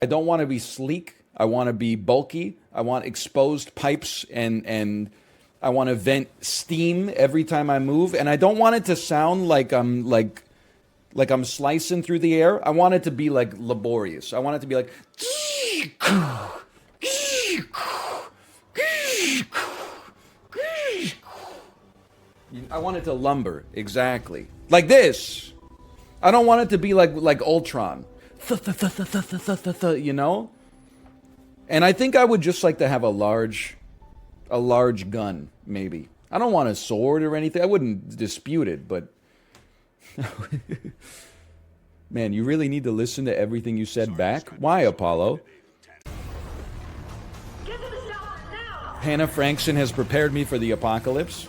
I don't want to be sleek. I want to be bulky. I want exposed pipes and I want to vent steam every time I move. And I don't want it to sound like I'm slicing through the air. I want it to be like laborious. I want it to be like I want it to lumber, exactly. Like this. I don't want it to be like Ultron. You know? And I think I would just like to have a large gun, maybe. I don't want a sword or anything. I wouldn't dispute it, but man, you really need to listen to everything you said back? Why, Apollo? Hannah Frankson has prepared me for the apocalypse.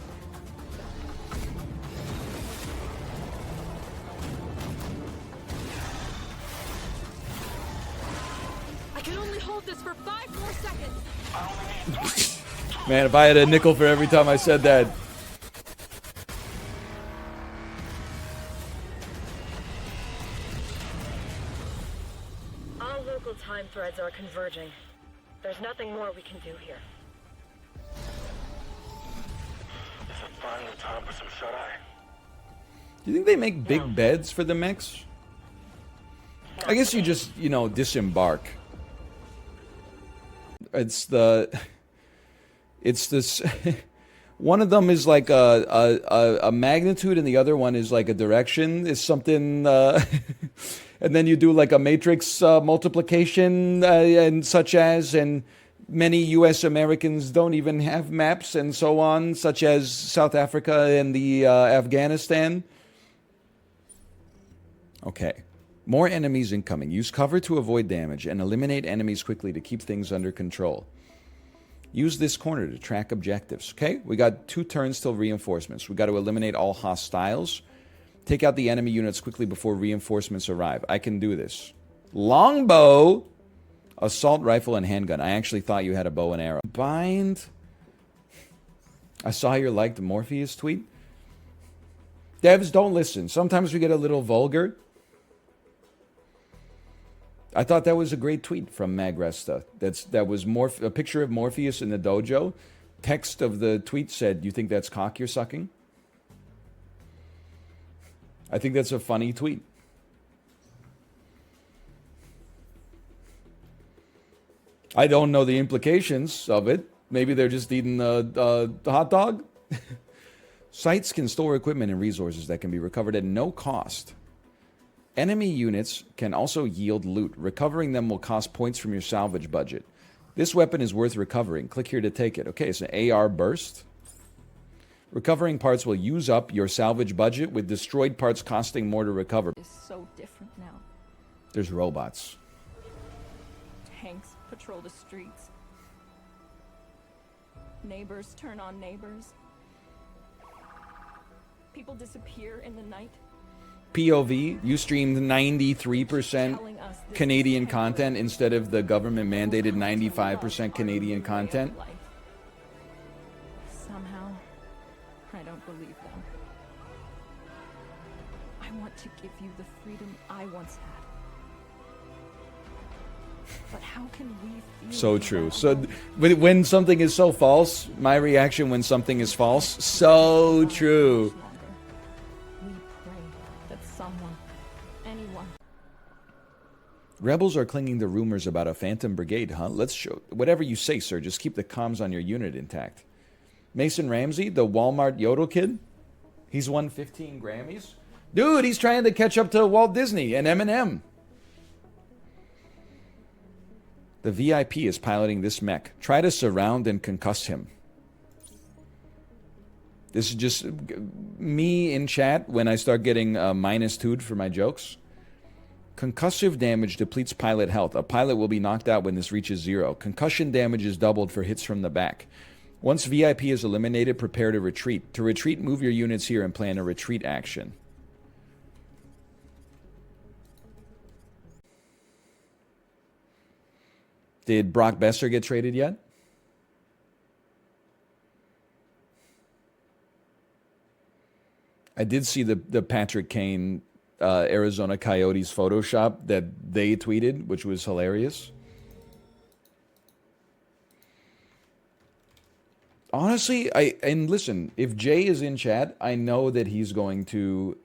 I can only hold this for 5 more seconds. Man, if I had a nickel for every time I said that. All local time threads are converging. There's nothing more we can do here. Is it finally time for some shut-eye? Do you think they make big beds for the mechs? I guess you just, you know, disembark. It's this. One of them is like a magnitude, and the other one is like a direction. Is something, and then you do like a matrix multiplication, and such as, and many U.S. Americans don't even have maps, and so on, such as South Africa and the Afghanistan. Okay. More enemies incoming. Use cover to avoid damage and eliminate enemies quickly to keep things under control. Use this corner to track objectives. Okay, we got 2 turns till reinforcements. We got to eliminate all hostiles. Take out the enemy units quickly before reinforcements arrive. I can do this. Longbow, assault rifle, and handgun. I actually thought you had a bow and arrow. Bind. I saw your liked Morpheus tweet. Devs, don't listen. Sometimes we get a little vulgar. I thought that was a great tweet from Magresta. That was a picture of Morpheus in the dojo. Text of the tweet said, "You think that's cock you're sucking?" I think that's a funny tweet. I don't know the implications of it. Maybe they're just eating a hot dog. Sites can store equipment and resources that can be recovered at no cost. Enemy units can also yield loot. Recovering them will cost points from your salvage budget. This weapon is worth recovering. Click here to take it. Okay, it's an AR burst. Recovering parts will use up your salvage budget, with destroyed parts costing more to recover. It's so different now. There's robots. Tanks patrol the streets. Neighbors turn on neighbors. People disappear in the night. POV, you streamed 93% Canadian content instead of the government mandated 95% Canadian content. Somehow, I don't believe them. I want to give you the freedom I once had. But how can we feel So true. So when something is so false, my reaction when something is false, so true. Rebels are clinging to rumors about a Phantom Brigade, huh? Let's show... Whatever you say, sir. Just keep the comms on your unit intact. Mason Ramsey, the Walmart Yodel kid? He's won 15 Grammys? Dude, he's trying to catch up to Walt Disney and Eminem. The VIP is piloting this mech. Try to surround and concuss him. This is just me in chat when I start getting -2'd for my jokes. Concussive damage depletes pilot health. A pilot will be knocked out when this reaches 0. Concussion damage is doubled for hits from the back. Once VIP is eliminated, prepare to retreat. To retreat, move your units here and plan a retreat action. Did Brock Besser get traded yet? I did see the Patrick Kane Arizona Coyotes Photoshop that they tweeted, which was hilarious. Honestly, and listen, if Jay is in chat, I know that he's going to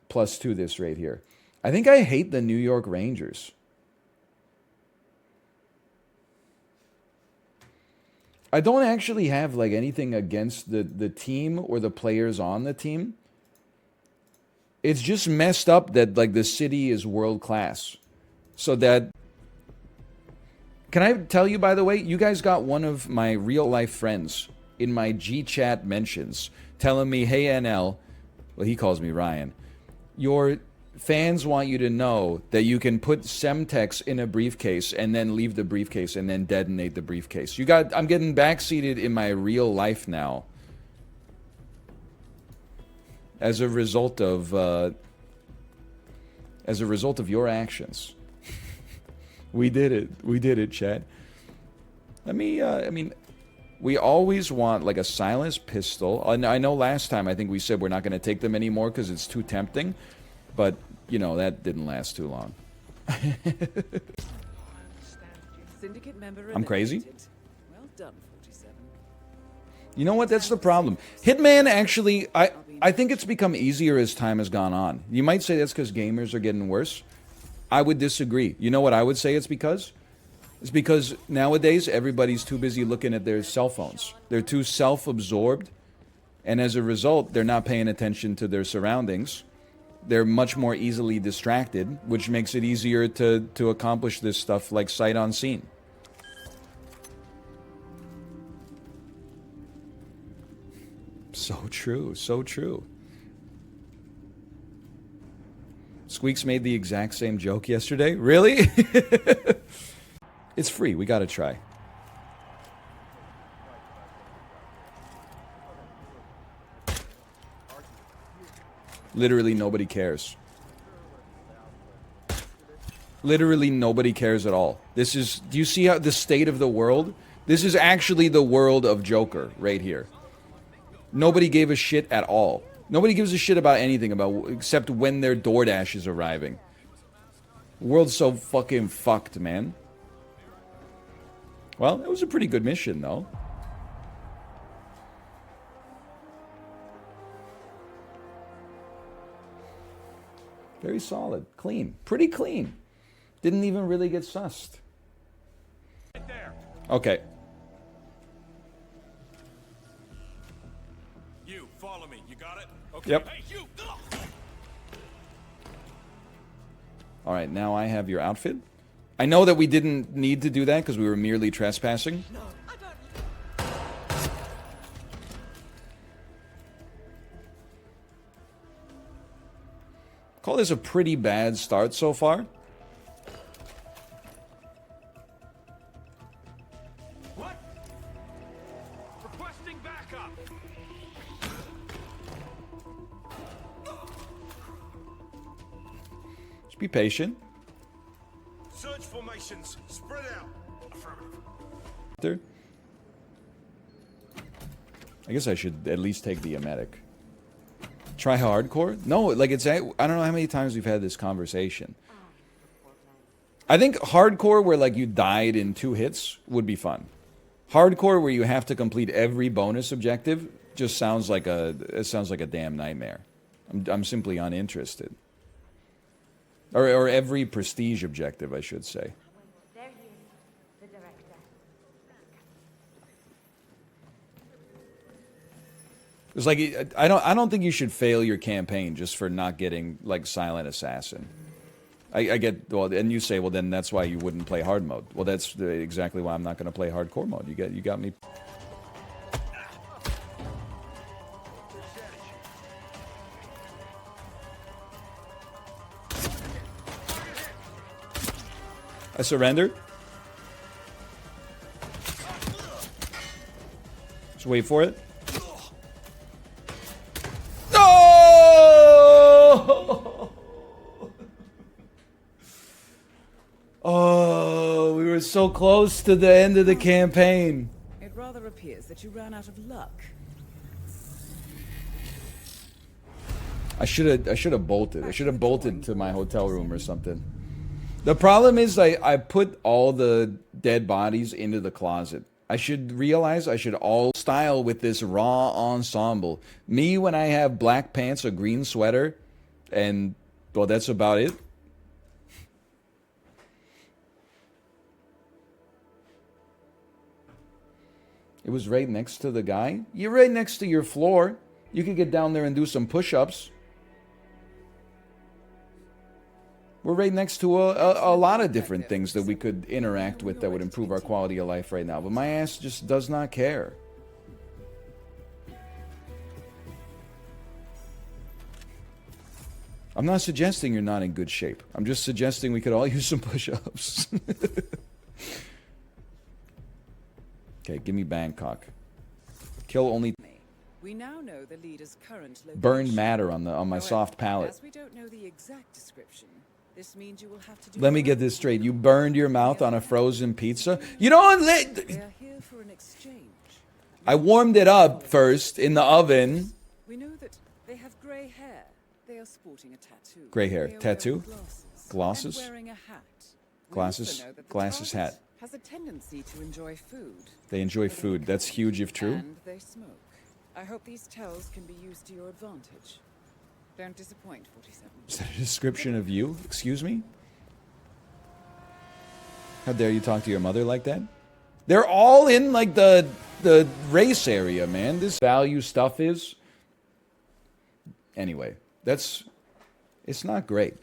+2 this right here. I think I hate the New York Rangers. I don't actually have like anything against the team or the players on the team. It's just messed up that like the city is world class. So that, can I tell you, by the way, you guys got one of my real life friends in my G chat mentions telling me, hey NL, well he calls me Ryan, your fans want you to know that you can put Semtex in a briefcase and then leave the briefcase and then detonate the briefcase. I'm getting backseated in my real life now. As a result of your actions. We did it, chat. I mean, we always want like a silenced pistol. I know last time I think we said we're not going to take them anymore because it's too tempting, but you know that didn't last too long. I'm crazy. Well done, 47. You know what? That's the problem. Hitman actually, I think it's become easier as time has gone on. You might say that's because gamers are getting worse. I would disagree. You know what I would say it's because? It's because nowadays everybody's too busy looking at their cell phones. They're too self-absorbed, and as a result, they're not paying attention to their surroundings. They're much more easily distracted, which makes it easier to accomplish this stuff like sight unseen. So true, so true. Squeaks made the exact same joke yesterday. Really? It's free. We gotta try. Literally nobody cares. Literally nobody cares at all. This is, do you see how the state of the world? This is actually the world of Joker right here. Nobody gave a shit at all. Nobody gives a shit about anything except when their DoorDash is arriving. The world's so fucking fucked, man. Well, it was a pretty good mission, though. Very solid. Clean. Pretty clean. Didn't even really get sussed. Right there. Okay. You, follow me. You got it? Okay. Yep. Hey, you! Alright, now I have your outfit. I know that we didn't need to do that because we were merely trespassing. No, I don't. Call this a pretty bad start so far. What? Requesting backup. Just be patient. Search formations. Spread out. Affirmative. There. I guess I should at least take the emetic. Try hardcore? No, like it's, I don't know how many times we've had this conversation. I think hardcore where like you died in 2 hits would be fun. Hardcore where you have to complete every bonus objective just sounds like it sounds like a damn nightmare. I'm simply uninterested. Or every prestige objective, I should say. There he is, the director. It's like I don't think you should fail your campaign just for not getting like Silent Assassin. I get, well, and you say, well, then that's why you wouldn't play hard mode. Well, that's exactly why I'm not going to play hardcore mode. You got me. I surrender. Just wait for it. Oh! Oh, we were so close to the end of the campaign. It rather appears that you ran out of luck. I should have bolted. I should have bolted to my hotel room or something. The problem is I put all the dead bodies into the closet. I should realize I should all style with this raw ensemble. Me when I have black pants, a green sweater, and well, that's about it. It was right next to the guy. You're right next to your floor. You could get down there and do some push-ups. We're right next to a lot of different things that we could interact with that would improve our quality of life right now. But my ass just does not care. I'm not suggesting you're not in good shape. I'm just suggesting we could all use some push-ups. Okay, give me Bangkok. Kill only We now know the leader's current location. burned matter on my However, soft palate. As we don't know the exact description, this means you will have to do Let me get this straight. You burned your mouth on a frozen pizza? You know what? They are here for an exchange. I warmed it up first in the oven. We know that they have grey hair. They are sporting a tattoo. Grey hair. They are Tattoo? wearing Glasses? And wearing a hat. We Glasses? also know that the Glasses, target hat. has a tendency to enjoy food. They enjoy food. That's huge if true. And they smoke. I hope these tells can be used to your advantage. Don't disappoint, 47. Is that a description of you? Excuse me? How dare you talk to your mother like that? They're all in like the race area, man. This value stuff is. Anyway, it's not great.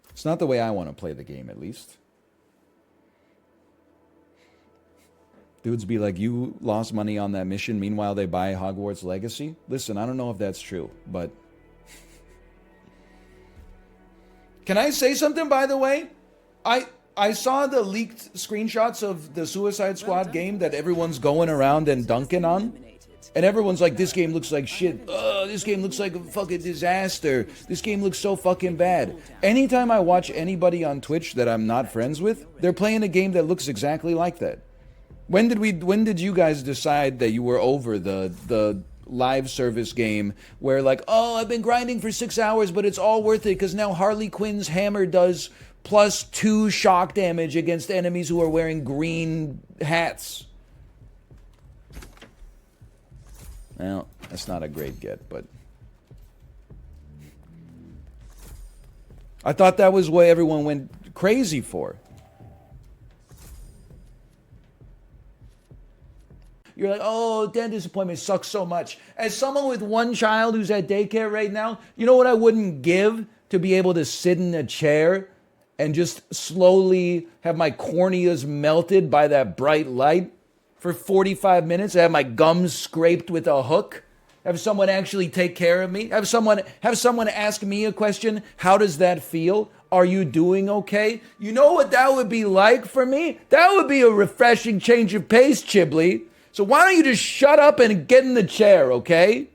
It's not the way I want to play the game, at least. Dudes be like, you lost money on that mission, meanwhile they buy Hogwarts Legacy? Listen, I don't know if that's true, but... Can I say something, by the way? I saw the leaked screenshots of the Suicide Squad game that everyone's going around and dunking on. And everyone's like, this game looks like shit. This game looks like a fucking disaster. This game looks so fucking bad. Anytime I watch anybody on Twitch that I'm not friends with, they're playing a game that looks exactly like that. When did you guys decide that you were over the live service game where like, oh, I've been grinding for 6 hours, but it's all worth it because now Harley Quinn's hammer does +2 shock damage against enemies who are wearing green hats? Well, that's not a great get, but... I thought that was what everyone went crazy for. You're like, oh, that disappointment sucks so much. As someone with one child who's at daycare right now, you know what I wouldn't give to be able to sit in a chair and just slowly have my corneas melted by that bright light for 45 minutes, have my gums scraped with a hook, have someone actually take care of me, have someone ask me a question, how does that feel? Are you doing okay? You know what that would be like for me? That would be a refreshing change of pace, Chibley. So why don't you just shut up and get in the chair, okay?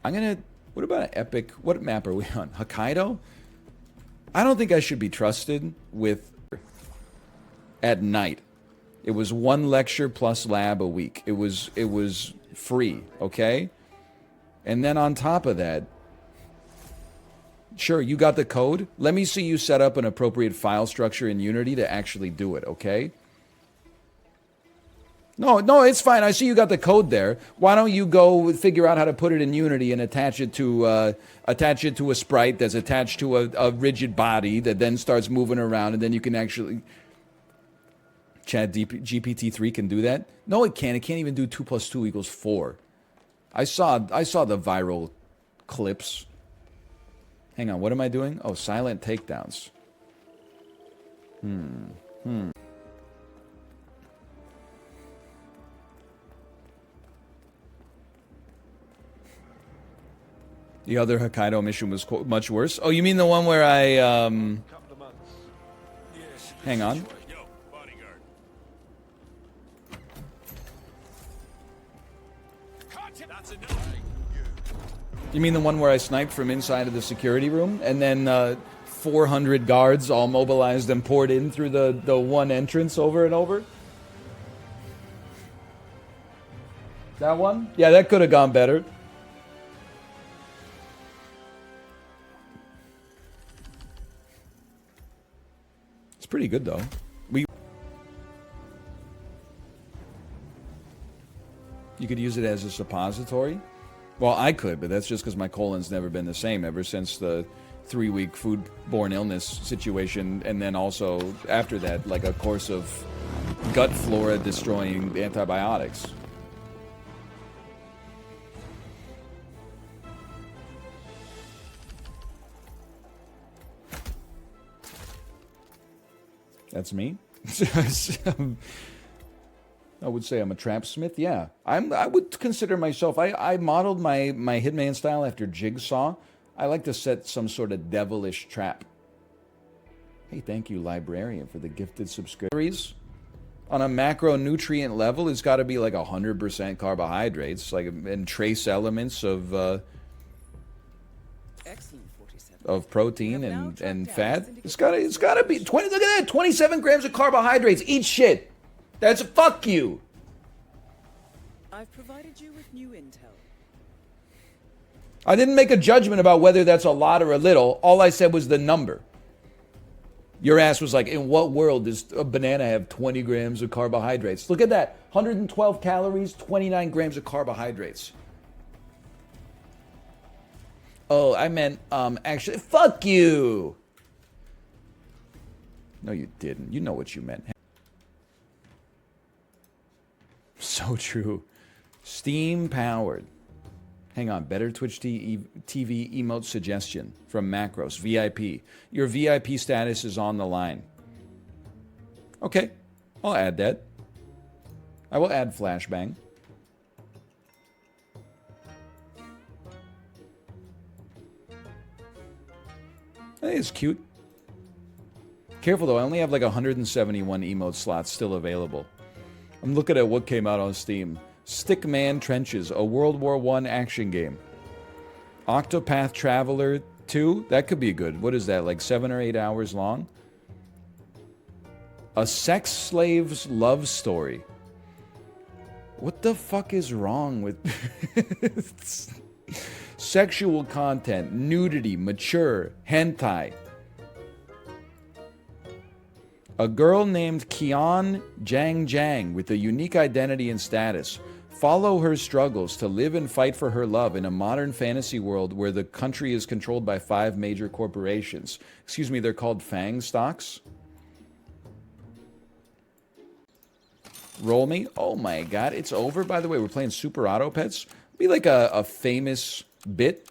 What about an epic, what map are we on? Hokkaido? I don't think I should be trusted with at night. It was 1 lecture plus lab a week. It was free, okay? And then on top of that, sure, you got the code. Let me see you set up an appropriate file structure in Unity to actually do it, okay? No, it's fine. I see you got the code there. Why don't you go figure out how to put it in Unity and attach it to a sprite that's attached to a rigid body that then starts moving around, and then you can actually... GPT-3 can do that? No, it can't. It can't even do 2 + 2 = 4. I saw the viral clips. Hang on, what am I doing? Oh, silent takedowns. The other Hokkaido mission was much worse. Oh, you mean the one where I, hang on. You mean the one where I sniped from inside of the security room and then 400 guards all mobilized and poured in through the one entrance over and over. That one? Yeah, that could have gone better. It's pretty good, though. You could use it as a suppository. Well, I could, but that's just because my colon's never been the same ever since the 3-week foodborne illness situation, and then also after that, like a course of gut flora destroying antibiotics. That's me. I would say I'm a trapsmith. Yeah, I would consider myself. I modeled my Hitman style after Jigsaw. I like to set some sort of devilish trap. Hey, thank you, librarian, for the gifted subscriptions. On a macronutrient level, it's got to be like 100% carbohydrates, like, and trace elements of Excellent 47. of protein and fat. It's got to be 20. Look at that, 27 grams of carbohydrates. Eat shit. That's a fuck you. I've provided you with new intel. I didn't make a judgment about whether that's a lot or a little. All I said was the number. Your ass was like, in what world does a banana have 20 grams of carbohydrates? Look at that. 112 calories, 29 grams of carbohydrates. Oh, I meant, actually, fuck you. No, you didn't. You know what you meant. So true. Steam powered. Hang on. Better Twitch TV emote suggestion from Macros. VIP. Your VIP status is on the line. Okay. I'll add that. I will add Flashbang. I think it's cute. Careful though. I only have like 171 emote slots still available. I'm looking at what came out on Steam. Stickman Trenches, a World War I action game. Octopath Traveler 2, that could be good. What is that, like 7 or 8 hours long? A sex slave's love story. What the fuck is wrong with... Sexual content, nudity, mature, hentai. A girl named Qian Jang with a unique identity and status. Follow her struggles to live and fight for her love in a modern fantasy world where the country is controlled by 5 major corporations. Excuse me, they're called Fang stocks? Roll me? Oh my god, it's over, by the way. We're playing Super Auto Pets. Be like a famous bit.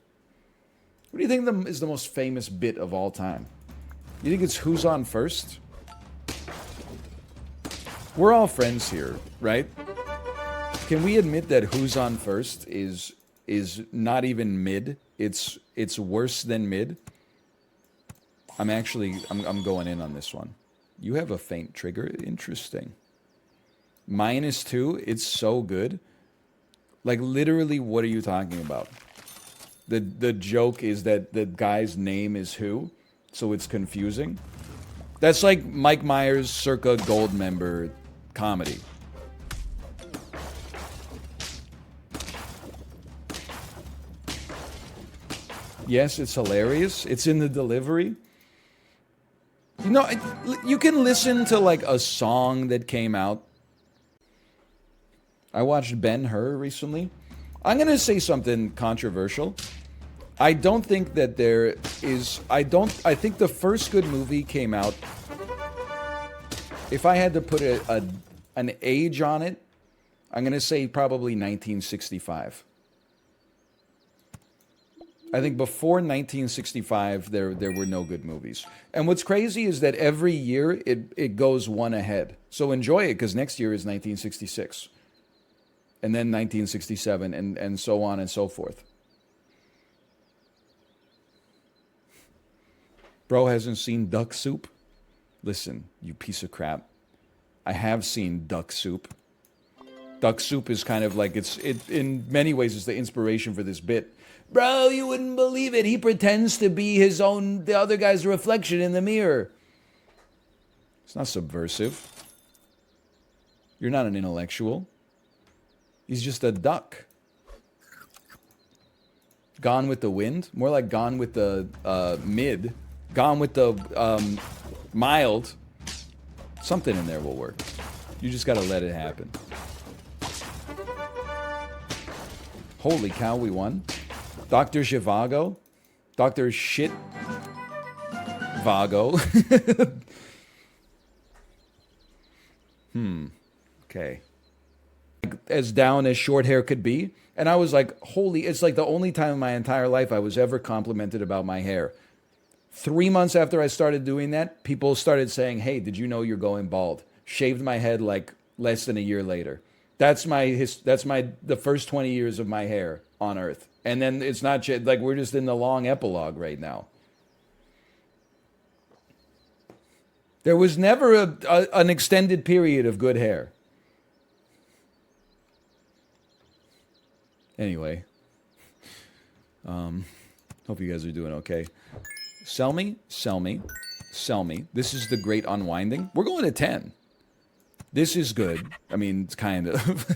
What do you think is the most famous bit of all time? You think it's Who's On First? We're all friends here, right? Can we admit that Who's On First is not even mid? It's worse than mid. I'm going in on this one. You have a faint trigger. Interesting. -2. It's so good. Like literally, what are you talking about? The joke is that the guy's name is who, so it's confusing. That's like Mike Myers circa Goldmember comedy. Yes, it's hilarious. It's in the delivery. You know, you can listen to like a song that came out. I watched Ben-Hur recently. I'm going to say something controversial. I don't think that there is... I think the first good movie came out... If I had to put an age on it, I'm going to say probably 1965. I think before 1965, there were no good movies. And what's crazy is that every year, it goes one ahead. So enjoy it, because next year is 1966. And then 1967, and so on and so forth. Bro hasn't seen Duck Soup? Listen, you piece of crap. I have seen Duck Soup. Duck soup is kind of like it in many ways is the inspiration for this bit. Bro, you wouldn't believe it. He pretends to be the other guy's reflection in the mirror. It's not subversive. You're not an intellectual. He's just a duck. Gone with the wind? More like gone with the mid. Gone with the mild. Something in there will work. You just gotta let it happen. Holy cow, we won. Dr. Zhivago? Dr. Shit Vago. Okay. As down as short hair could be. And I was like, holy, it's like the only time in my entire life I was ever complimented about my hair. 3 months after I started doing that, people started saying, hey, did you know you're going bald? Shaved my head like less than a year later. That's the first 20 years of my hair on Earth. And then it's not like we're just in the long epilogue right now. There was never an extended period of good hair. Anyway, hope you guys are doing okay. Sell me, sell me, sell me. This is the great unwinding. We're going to 10. This is good. I mean, it's kind of.